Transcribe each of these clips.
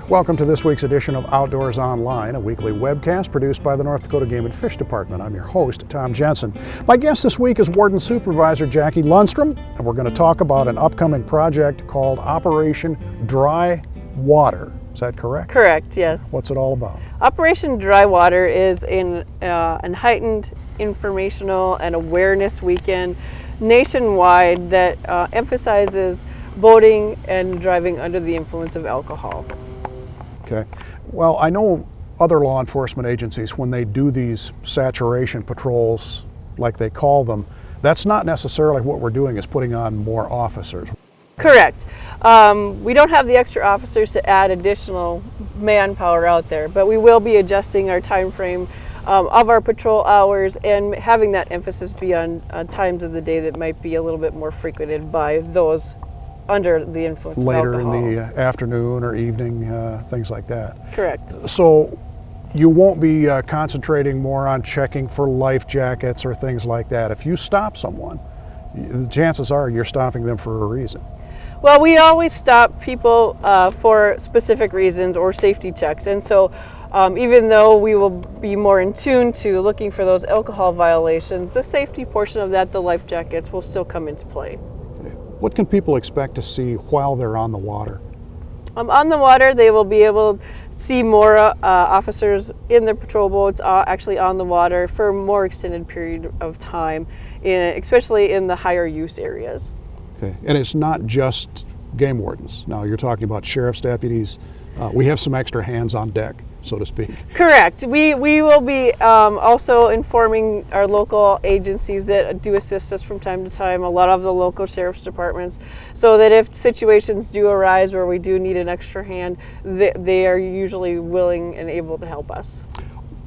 Welcome to this week's edition of Outdoors Online, a weekly webcast produced by the North Dakota Game and Fish Department. I'm your host, Tom Jensen. My guest this week is Warden Supervisor Jackie Lundstrom, and we're going to talk about an upcoming project called Operation Dry Water. Is that correct? Correct, yes. What's it all about? Operation Dry Water is an heightened informational and awareness weekend nationwide that emphasizes boating and driving under the influence of alcohol. Okay. Well, I know other law enforcement agencies, when they do these saturation patrols, like they call them, that's not necessarily what we're doing, is putting on more officers. Correct. We don't have the extra officers to add additional manpower out there, but we will be adjusting our time frame of our patrol hours and having that emphasis be on times of the day that might be a little bit more frequented by those under the influence later of alcohol. In the afternoon or evening, things like that. Correct. So you won't be concentrating more on checking for life jackets or things like that. If you stop someone, the chances are you're stopping them for a reason. Well, we always stop people for specific reasons or safety checks, and so even though we will be more in tune to looking for those alcohol violations, the safety portion of that, the life jackets, will still come into play. What can people expect to see while they're on the water? On the water, they will be able to see more officers in their patrol boats actually on the water for a more extended period of time, especially in the higher use areas. Okay. And it's not just game wardens. Now you're talking about sheriff's deputies. We have some extra hands on deck, so to speak. Correct. We will be also informing our local agencies that do assist us from time to time, a lot of the local sheriff's departments, so that if situations do arise where we do need an extra hand, they are usually willing and able to help us.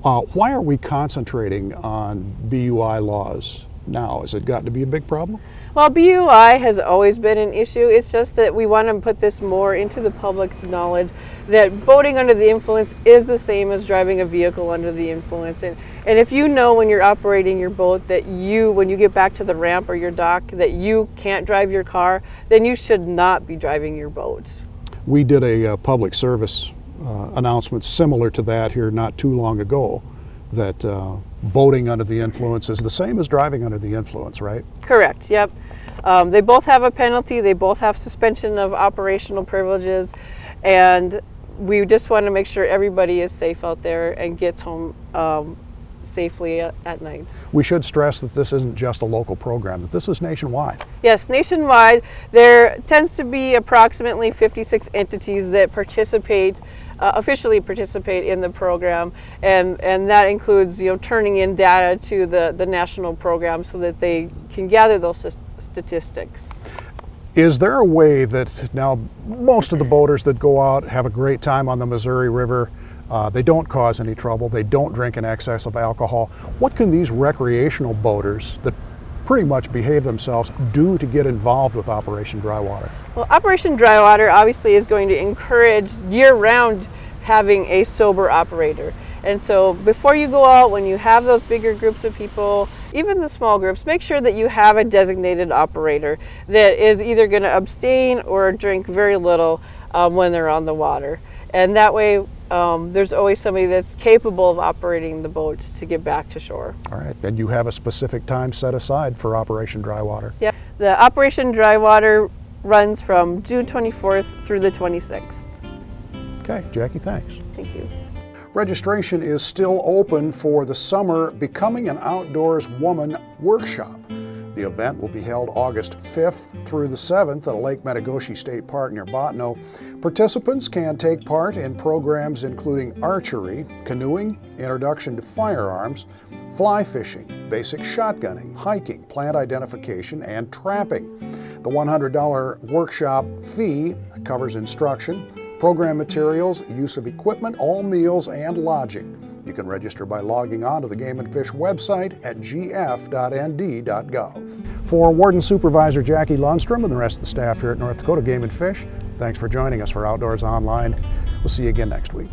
Why are we concentrating on BUI laws now? Has it gotten to be a big problem? Well, BUI has always been an issue. It's just that we want to put this more into the public's knowledge that boating under the influence is the same as driving a vehicle under the influence. And if you know when you're operating your boat that when you get back to the ramp or your dock, that you can't drive your car, then you should not be driving your boat. We did a public service announcement similar to that here not too long ago, that boating under the influence is the same as driving under the influence, right? Correct, yep. They both have a penalty, they both have suspension of operational privileges, and we just want to make sure everybody is safe out there and gets home safely at night. We should stress that this isn't just a local program, that this is nationwide. Yes, nationwide. There tends to be approximately 56 entities that officially participate in the program, and that includes turning in data to the national program so that they can gather those statistics. Is there a way that, now most of the boaters that go out have a great time on the Missouri River, they don't cause any trouble, they don't drink in excess of alcohol. What can these recreational boaters that pretty much behave themselves do to get involved with Operation Dry Water? Well, Operation Dry Water obviously is going to encourage year-round having a sober operator. And so before you go out, when you have those bigger groups of people, even the small groups, make sure that you have a designated operator that is either going to abstain or drink very little when they're on the water. And that way there's always somebody that's capable of operating the boats to get back to shore. All right, and you have a specific time set aside for Operation Dry Water. Yeah, the Operation Dry Water runs from June 24th through the 26th. Okay, Jackie, thanks. Thank you. Registration is still open for the summer Becoming an Outdoors Woman workshop. The event will be held August 5th through the 7th at Lake Metagoshi State Park near Bottineau. Participants can take part in programs including archery, canoeing, introduction to firearms, fly fishing, basic shotgunning, hiking, plant identification, and trapping. The $100 workshop fee covers instruction, program materials, use of equipment, all meals, and lodging. You can register by logging on to the Game and Fish website at gf.nd.gov. For Warden Supervisor Jackie Lundstrom and the rest of the staff here at North Dakota Game and Fish, thanks for joining us for Outdoors Online. We'll see you again next week.